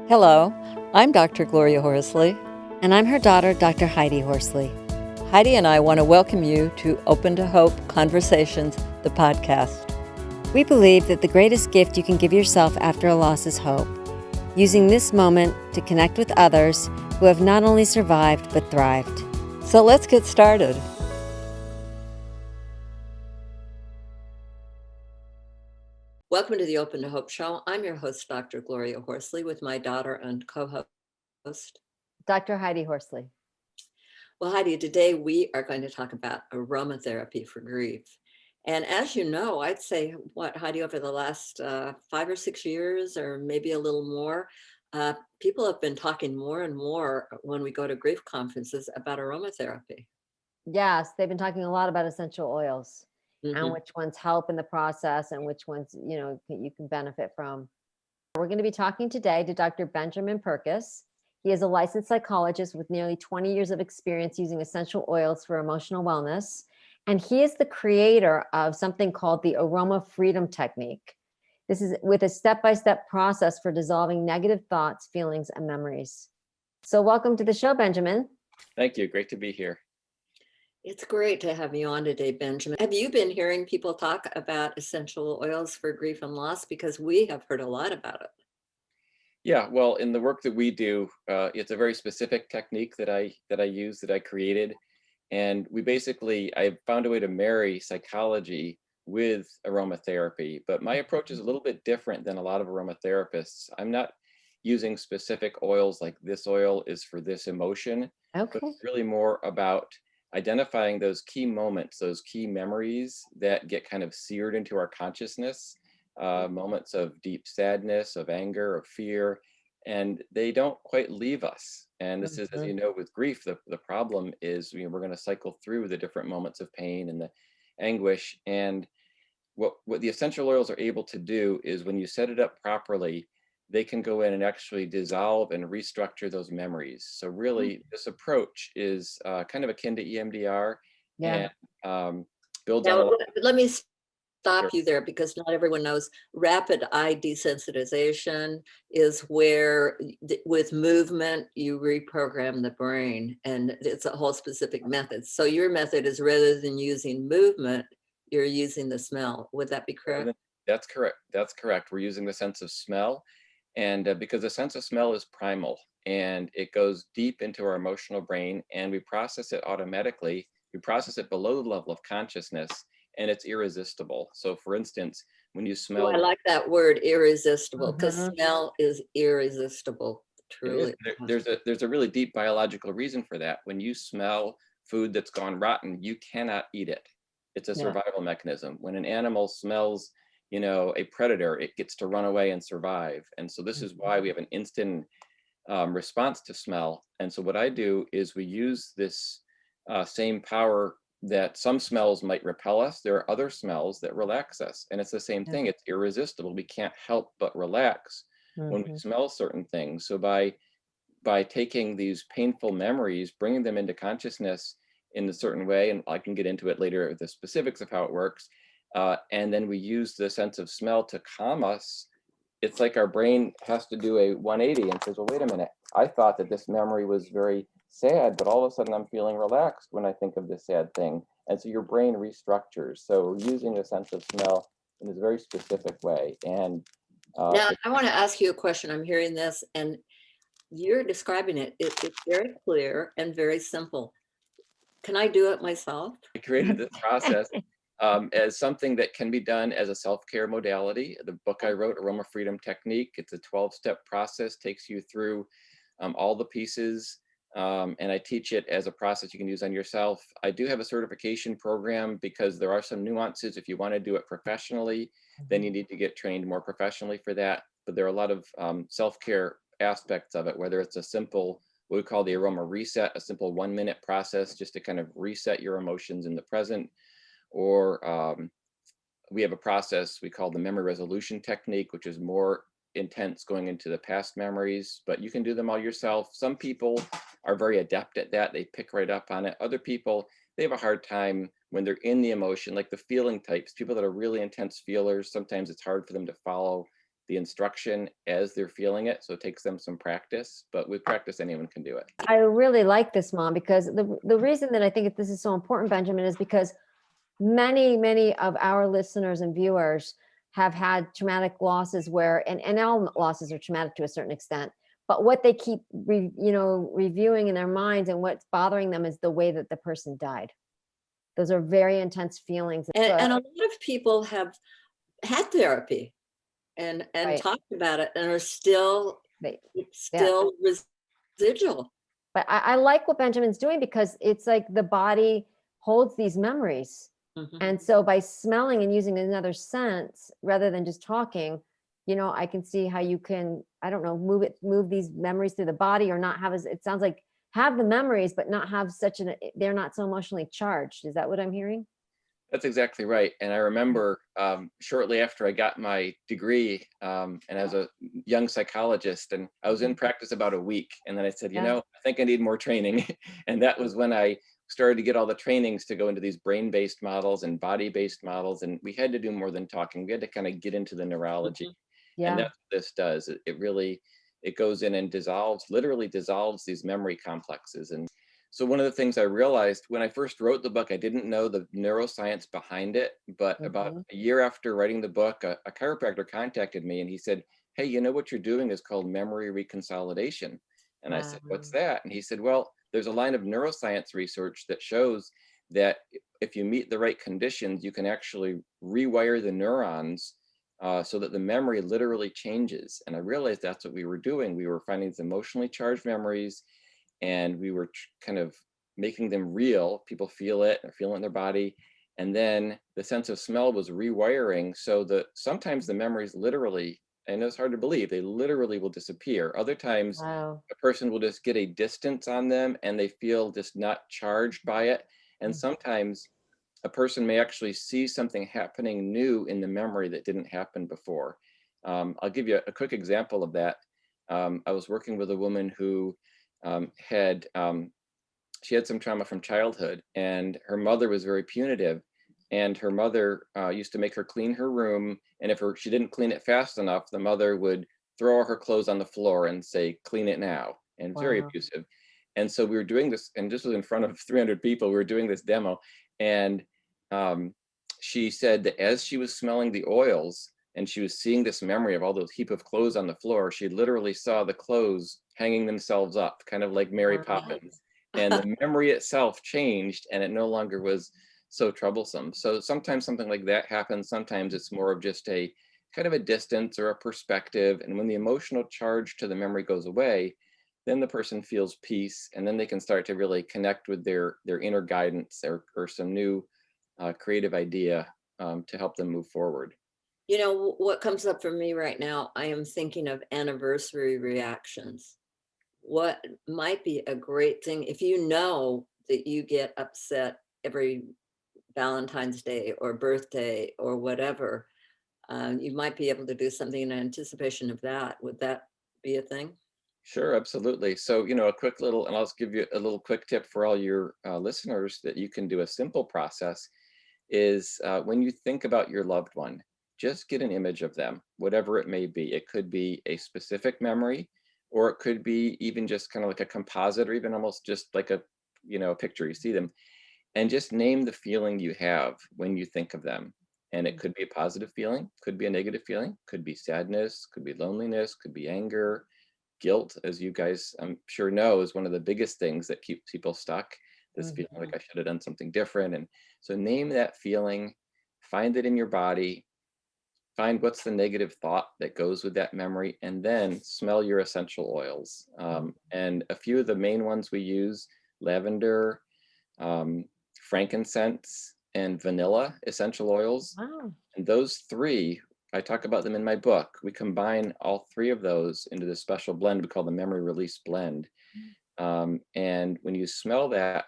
Hello, I'm Dr. Gloria Horsley. And I'm her daughter, Dr. Heidi Horsley. Heidi and I want to welcome you to Open to Hope Conversations, the podcast. We believe that the greatest gift you can give yourself after a loss is hope, using this moment to connect with others who have not only survived but thrived. So let's get started. Welcome to the Open to Hope Show. I'm your host, Dr. Gloria Horsley, with my daughter and co-host, Dr. Heidi Horsley. Well, Heidi, today we are going to talk about aromatherapy for grief. And as you know, I'd say, Heidi, over the last 5 or 6 years, or maybe a little more, people have been talking more and more when we go to grief conferences about aromatherapy. Yes, they've been talking a lot about essential oils and which ones help in the process and which ones, you can benefit from. We're going to be talking today to Dr. Benjamin Perkus. He is a licensed psychologist with nearly 20 years of experience using essential oils for emotional wellness. And he is the creator of something called the Aroma Freedom Technique. This is with a step-by-step process for dissolving negative thoughts, feelings, and memories. So welcome to the show, Benjamin. Thank you. Great to be here. It's great to have you on today, Benjamin. Have you been hearing people talk about essential oils for grief and loss? Because we have heard a lot about it. Yeah, well, in the work that we do, it's a very specific technique that I use, that I created. And I found a way to marry psychology with aromatherapy. But my approach is a little bit different than a lot of aromatherapists. I'm not using specific oils like this oil is for this emotion. Okay. But it's really more about identifying those key moments, those key memories that get kind of seared into our consciousness, moments of deep sadness, of anger, of fear, and they don't quite leave us. And this is, as you know, with grief, the problem is we're going to cycle through the different moments of pain and the anguish. And what the essential oils are able to do is, when you set it up properly, they can go in and actually dissolve and restructure those memories. So really, this approach is kind of akin to EMDR. Yeah. And builds Now, on. let me stop Sure. you there, because not everyone knows rapid eye desensitization is where with movement you reprogram the brain, and it's a whole specific method. So your method is, rather than using movement, you're using the smell. Would that be correct? That's correct. That's correct. We're using the sense of smell. And because the sense of smell is primal and it goes deep into our emotional brain, and we process it automatically. We process it below the level of consciousness, and it's irresistible. So for instance, when you smell. I like that word, irresistible, because smell is irresistible, truly. There's a really deep biological reason for that. When you smell food that's gone rotten, you cannot eat it. It's a survival mechanism. When an animal smells, a predator, it gets to run away and survive. And so this is why we have an instant response to smell. And so what I do is we use this same power that some smells might repel us. There are other smells that relax us. And it's the same thing. It's irresistible. We can't help but relax when we smell certain things. So by taking these painful memories, bringing them into consciousness in a certain way, and I can get into it later, the specifics of how it works, and then we use the sense of smell to calm us. It's like our brain has to do a 180 and says, well, wait a minute, I thought that this memory was very sad, but all of a sudden I'm feeling relaxed when I think of this sad thing. And so your brain restructures. So we're using the sense of smell in this very specific way. And now I want to ask you a question. I'm hearing this and you're describing it. It's very clear and very simple. Can I do it myself? I created this process as something that can be done as a self-care modality. The book I wrote, Aroma Freedom Technique, it's a 12-step process, takes you through all the pieces, and I teach it as a process you can use on yourself. I do have a certification program because there are some nuances. If you want to do it professionally, then you need to get trained more professionally for that. But there are a lot of self-care aspects of it, whether it's a simple, what we call the aroma reset, a simple 1-minute process just to kind of reset your emotions in the present. Or we have a process we call the memory resolution technique, which is more intense, going into the past memories, but you can do them all yourself. Some people are very adept at that. They pick right up on it. Other people, they have a hard time when they're in the emotion, like the feeling types, people that are really intense feelers. Sometimes it's hard for them to follow the instruction as they're feeling it. So it takes them some practice, but with practice, anyone can do it. I really like this, Mom, because the reason that I think this is so important, Benjamin, is because many of our listeners and viewers have had traumatic losses where, and all losses are traumatic to a certain extent, but what they keep reviewing in their minds and what's bothering them is the way that the person died. Those are very intense feelings. And a lot of people have had therapy and Right. talked about it and are still They, still residual. but I like what Benjamin's doing, because it's like the body holds these memories. Mhm. And so by smelling and using another sense rather than just talking, I can see how you can, I don't know, move these memories through the body, or not have it sounds like have the memories, but not have they're not so emotionally charged. Is that what I'm hearing? That's exactly right. And I remember shortly after I got my degree, and as a young psychologist, and I was in practice about a week. And then I said, Yeah. I think I need more training. And that was when I started to get all the trainings to go into these brain-based models and body-based models. And we had to do more than talking. We had to kind of get into the neurology. And Yeah. that's what this does. It really, it goes in and literally dissolves these memory complexes. And so one of the things I realized when I first wrote the book, I didn't know the neuroscience behind it, but about a year after writing the book, a chiropractor contacted me and he said, "Hey, what you're doing is called memory reconsolidation." And I said, "What's that?" And he said, "Well, there's a line of neuroscience research that shows that if you meet the right conditions, you can actually rewire the neurons so that the memory literally changes." And I realized that's what we were doing. We were finding these emotionally charged memories, and we were kind of making them real. People feel it, or feel it in their body. And then the sense of smell was rewiring, so that sometimes the memories literally, I know it's hard to believe, they literally will disappear. Other times Wow. a person will just get a distance on them and they feel just not charged by it. And sometimes a person may actually see something happening new in the memory that didn't happen before. I'll give you a quick example of that. I was working with a woman who had she had some trauma from childhood, and her mother was very punitive. And her mother used to make her clean her room, and if she didn't clean it fast enough, the mother would throw her clothes on the floor and say, "Clean it now," and very Wow. abusive. And so we were doing this, and this was in front of 300 people. We were doing this demo, and um, she said that as she was smelling the oils and she was seeing this memory of all those heap of clothes on the floor, she literally saw the clothes hanging themselves up, kind of like Mary Poppins. And the memory itself changed, and it no longer was so troublesome. So sometimes something like that happens. Sometimes it's more of just a kind of a distance or a perspective. And when the emotional charge to the memory goes away, then the person feels peace, and then they can start to really connect with their inner guidance, or some new creative idea to help them move forward. What comes up for me right now, I am thinking of anniversary reactions. What might be a great thing if you know that you get upset every Valentine's Day or birthday or whatever, you might be able to do something in anticipation of that. Would that be a thing? Sure, absolutely. So, a quick little, and I'll just give you a little quick tip for all your listeners that you can do a simple process is when you think about your loved one, just get an image of them, whatever it may be. It could be a specific memory, or it could be even just kind of like a composite, or even almost just like a picture. You see them, and just name the feeling you have when you think of them. And it could be a positive feeling, could be a negative feeling, could be sadness, could be loneliness, could be anger. Guilt, as you guys I'm sure know, is one of the biggest things that keeps people stuck. This feeling like I should have done something different. And so name that feeling, find it in your body, find what's the negative thought that goes with that memory, and then smell your essential oils. And a few of the main ones we use: lavender, um, frankincense, and vanilla essential oils. Wow. And those three, I talk about them in my book. We combine all three of those into this special blend we call the memory release blend. And when you smell that,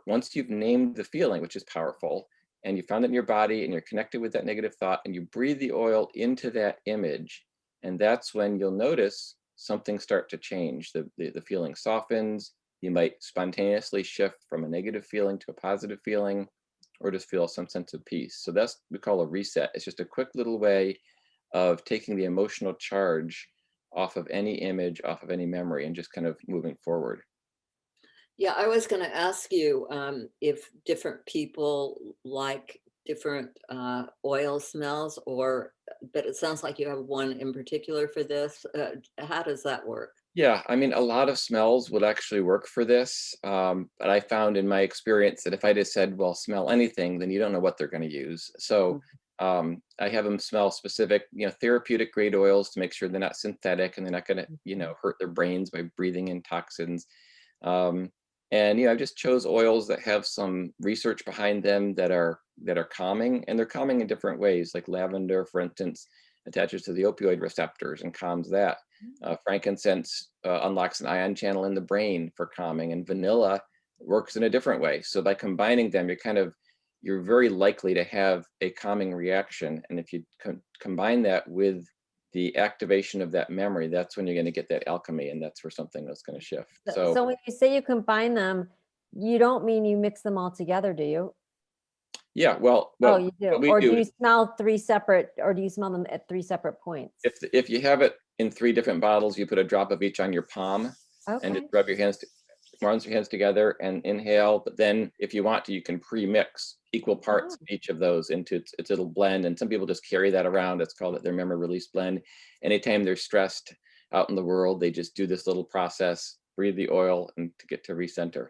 once you've named the feeling, which is powerful, and you found it in your body and you're connected with that negative thought, and you breathe the oil into that image, and that's when you'll notice something start to change. The feeling softens. You might spontaneously shift from a negative feeling to a positive feeling, or just feel some sense of peace. So that's what we call a reset. It's just a quick little way of taking the emotional charge off of any image, off of any memory, and just kind of moving forward. Yeah, I was going to ask you if different people like different oil smells, or but it sounds like you have one in particular for this. How does that work? Yeah, I mean, a lot of smells would actually work for this. But I found in my experience that if I just said, well, smell anything, then you don't know what they're going to use. So Mhm. I have them smell specific, therapeutic grade oils to make sure they're not synthetic and they're not going to, Mhm. hurt their brains by breathing in toxins. Um, and I just chose oils that have some research behind them that are calming, and they're calming in different ways. Like lavender, for instance, attaches to the opioid receptors and calms that. Frankincense unlocks an ion channel in the brain for calming, and vanilla works in a different way. So by combining them, you're very likely to have a calming reaction. And if you combine that with the activation of that memory, that's when you're going to get that alchemy, and that's where something that's going to shift. So So when you say you combine them, you don't mean you mix them all together, do you? yeah, well, Oh, what you do. what we Or do do you is smell three separate, or do you smell them at three separate points? if you have it in 3 different bottles, you put a drop of each on your palm and just Okay. runs your hands together and inhale. But then if you want to, you can pre-mix equal parts Oh, of each of those into its little blend. And some people just carry that around. It's called their memory release blend. Anytime they're stressed out in the world, they just do this little process, breathe the oil, and to get to recenter.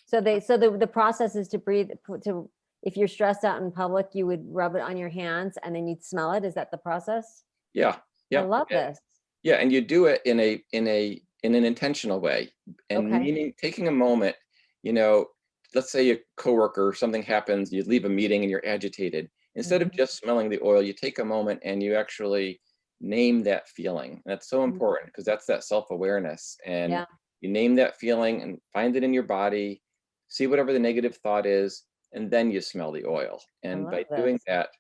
so the process is to breathe, to, if you're stressed out in public, you would rub it on your hands and then you'd smell it. Is that the process? Yeah. I Yeah. love this. Yeah, and you do it in an intentional way, and Okay. meaning taking a moment, you know, let's say a coworker, something happens, you leave a meeting and you're agitated. Instead of Mhm. just smelling the oil, you take a moment and you actually name that feeling. That's so Mhm. important because that's that self-awareness. And Yeah, you name that feeling and find it in your body, see whatever the negative thought is, and then you smell the oil. I And love by doing this. that,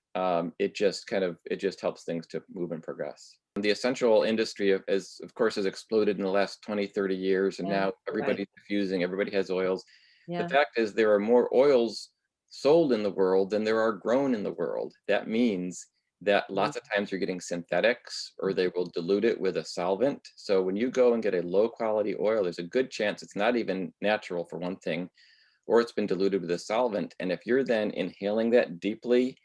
it just helps things to move and progress. The essential industry of course has exploded in the last 20, 30 years, and Yeah, now Right. everybody's diffusing, everybody has oils. The yeah. fact is there are more oils sold in the world than there are grown in the world. That means that Mhm. lots of times you're getting synthetics, or they will dilute it with a solvent. So when you go and get a low quality oil, there's a good chance it's not even natural, for one thing, or it's been diluted with a solvent. And if you're then inhaling that deeply,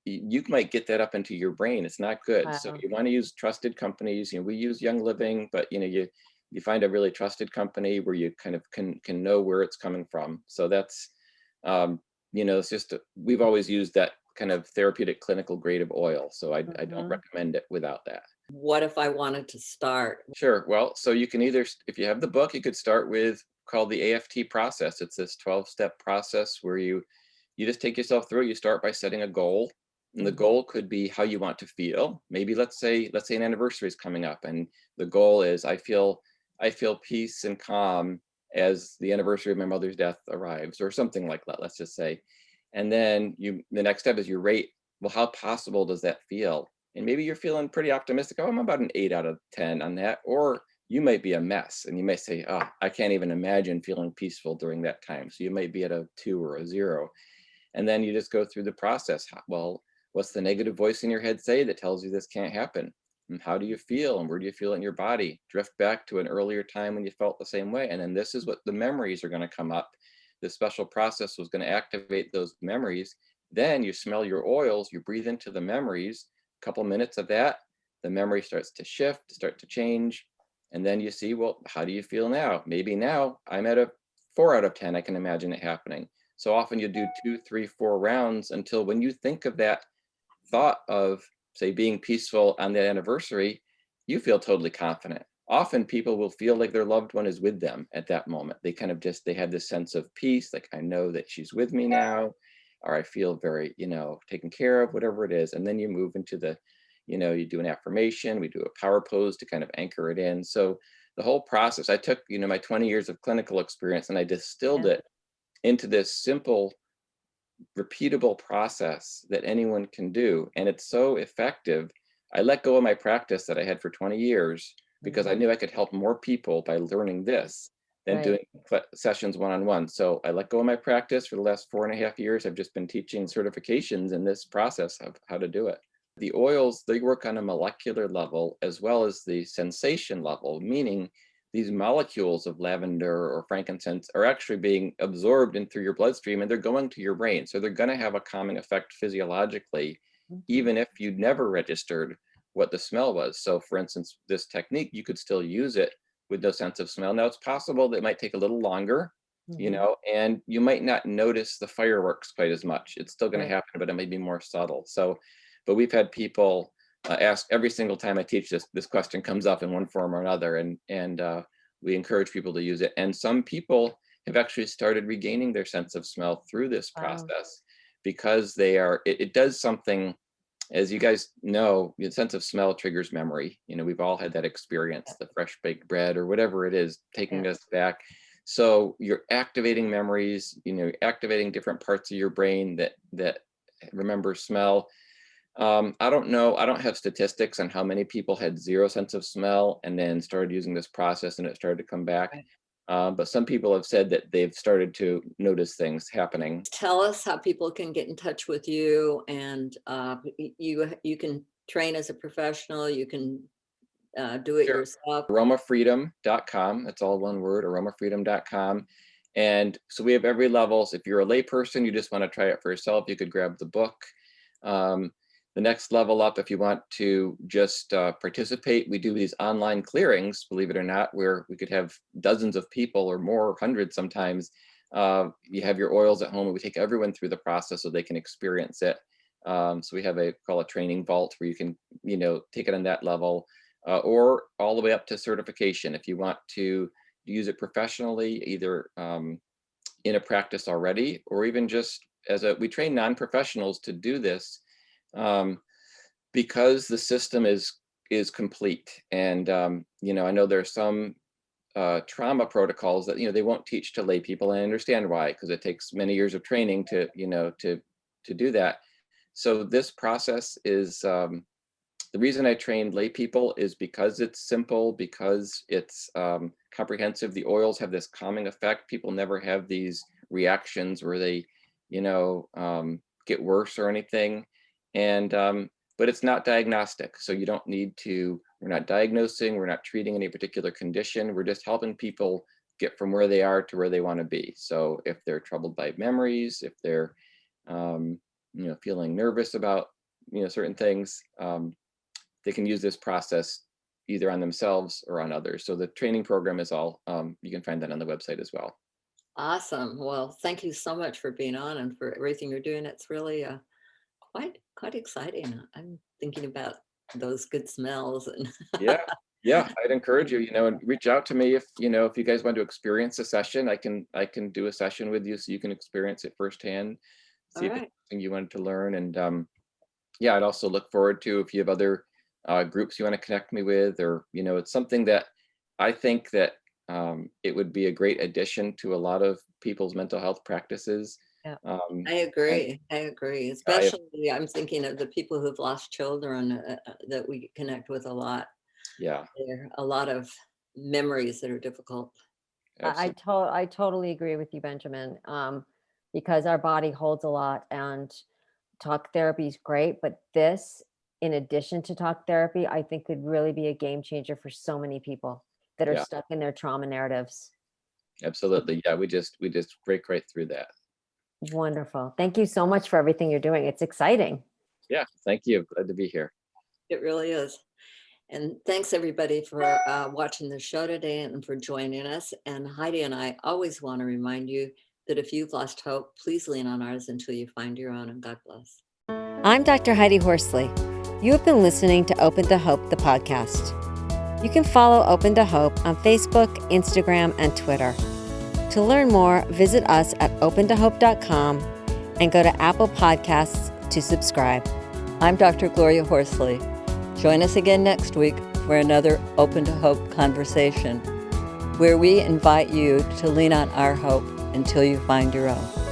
you might get that up into your brain. It's not good. So Wow. you want to use trusted companies. We use Young Living, but you find a really trusted company where you kind of can know where it's coming from. So that's um, it's just we've always used that kind of therapeutic clinical grade of oil. So I don't Mhm. recommend it without that. What if I wanted to start? Sure. Well, so you can either, if you have the book, you could start with called the AFT process. It's this 12-step process where you just take yourself through. You start by setting a goal, and the Mhm. goal could be how you want to feel. Maybe let's say an anniversary is coming up, and the goal is I feel peace and calm as the anniversary of my mother's death arrives, or something like that. Let's just say, and then the next step is you rate. Well, how possible does that feel? And maybe you're feeling pretty optimistic. Oh, I'm about an 8 out of 10 on that. Or you might be a mess and you may say, oh, I can't even imagine feeling peaceful during that time. So you might be at a 2 or a 0. And then you just go through the process. Well, what's the negative voice in your head say that tells you this can't happen? And how do you feel? And where do you feel it in your body? Drift back to an earlier time when you felt the same way. And then this is what the memories are going to come up. This special process was going to activate those memories. Then you smell your oils, you breathe into the memories, a couple minutes of that, the memory starts to shift, start to change. And then you see, well, how do you feel now? Maybe now I'm at a 4 out of 10. I can imagine it happening. So often you do 2, 3, 4 rounds until when you think of that thought of, say, being peaceful on that anniversary, you feel totally confident. Often people will feel like their loved one is with them at that moment. They kind of they have this sense of peace, like I know that she's with me now, or I feel very, taken care of, whatever it is. And then you move into you do an affirmation, we do a power pose to kind of anchor it in. So the whole process, I took, my 20 years of clinical experience and I distilled Yeah. it into this simple repeatable process that anyone can do. And it's so effective. I let go of my practice that I had for 20 years because I Mhm. knew I could help more people by learning this than Right. doing sessions one-on-one. So I let go of my practice for the last 4.5 years. I've just been teaching certifications in this process of how to do it. The oils, they work on a molecular level as well as the sensation level, meaning these molecules of lavender or frankincense are actually being absorbed in through your bloodstream and they're going to your brain. So they're going to have a calming effect physiologically, even if you'd never registered what the smell was. So for instance, this technique, you could still use it with no sense of smell. Now it's possible that it might take a little longer, and you might not notice the fireworks quite as much. It's still going to Right. happen, but it may be more subtle. So, but we've had people ask every single time I teach this question comes up in one form or another, and we encourage people to use it. And some people have actually started regaining their sense of smell through this Wow. process because it does something. As you guys know, the sense of smell triggers memory. We've all had that experience, the fresh baked bread or whatever it is, taking Yeah. us back. So you're activating memories, activating different parts of your brain that remember smell. I don't know. I don't have statistics on how many people had zero sense of smell and then started using this process and it started to come back. Right. But some people have said that they've started to notice things happening. Tell us how people can get in touch with you, and you can train as a professional. You can do it Sure. yourself. Aromafreedom.com. That's all one word, aromafreedom.com. And so we have every level. So if you're a layperson, you just want to try it for yourself, you could grab the book. The next level up, if you want to just participate, we do these online clearings, believe it or not, where we could have dozens of people or more, hundreds sometimes. You have your oils at home and we take everyone through the process so they can experience it. So we have call a training vault where you can, take it on that level. Or all the way up to certification if you want to use it professionally, either in a practice already, or even just we train non-professionals to do this because the system is complete. And I know there's some trauma protocols that they won't teach to lay people, and I understand why, because it takes many years of training to do that. So this process is the reason I trained lay people is because it's simple, because it's comprehensive. The oils have this calming effect. People never have these reactions where they, get worse or anything. And but it's not diagnostic, so you don't need to. We're not diagnosing. We're not treating any particular condition. We're just helping people get from where they are to where they want to be. So if they're troubled by memories, if they're feeling nervous about certain things. They can use this process either on themselves or on others. So the training program is all, you can find that on the website as well. Awesome. Well, thank you so much for being on and for everything you're doing. It's really quite exciting. I'm thinking about those good smells and Yeah. Yeah. I'd encourage you, and reach out to me if you guys want to experience a session. I can do a session with you so you can experience it firsthand, all see if it's right. something you wanted to learn. And yeah, I'd also look forward to if you have other groups you want to connect me with, or it's something that I think that it would be a great addition to a lot of people's mental health practices. Yeah. Um, I and agree. I agree. I have, Especially, I'm thinking of the people who've lost children that we connect with a lot. yeah, There are a lot of memories that are difficult. absolutely, I totally agree with you, Benjamin. Because our body holds a lot, and talk therapy is great, but this, in addition to talk therapy, I think could really be a game changer for so many people that are yeah, stuck in their trauma narratives. absolutely, yeah. We just break right through that. Wonderful. Thank you so much for everything you're doing. It's exciting. Yeah, thank you. Glad to be here. It really is. And thanks everybody for watching the show today and for joining us. And Heidi and I always want to remind you that if you've lost hope, please lean on ours until you find your own, and God bless. I'm Dr. Heidi Horsley. You have been listening to Open to Hope, the podcast. You can follow Open to Hope on Facebook, Instagram, and Twitter. To learn more, visit us at opentohope.com and go to Apple Podcasts to subscribe. I'm Dr. Gloria Horsley. Join us again next week for another Open to Hope conversation, where we invite you to lean on our hope until you find your own.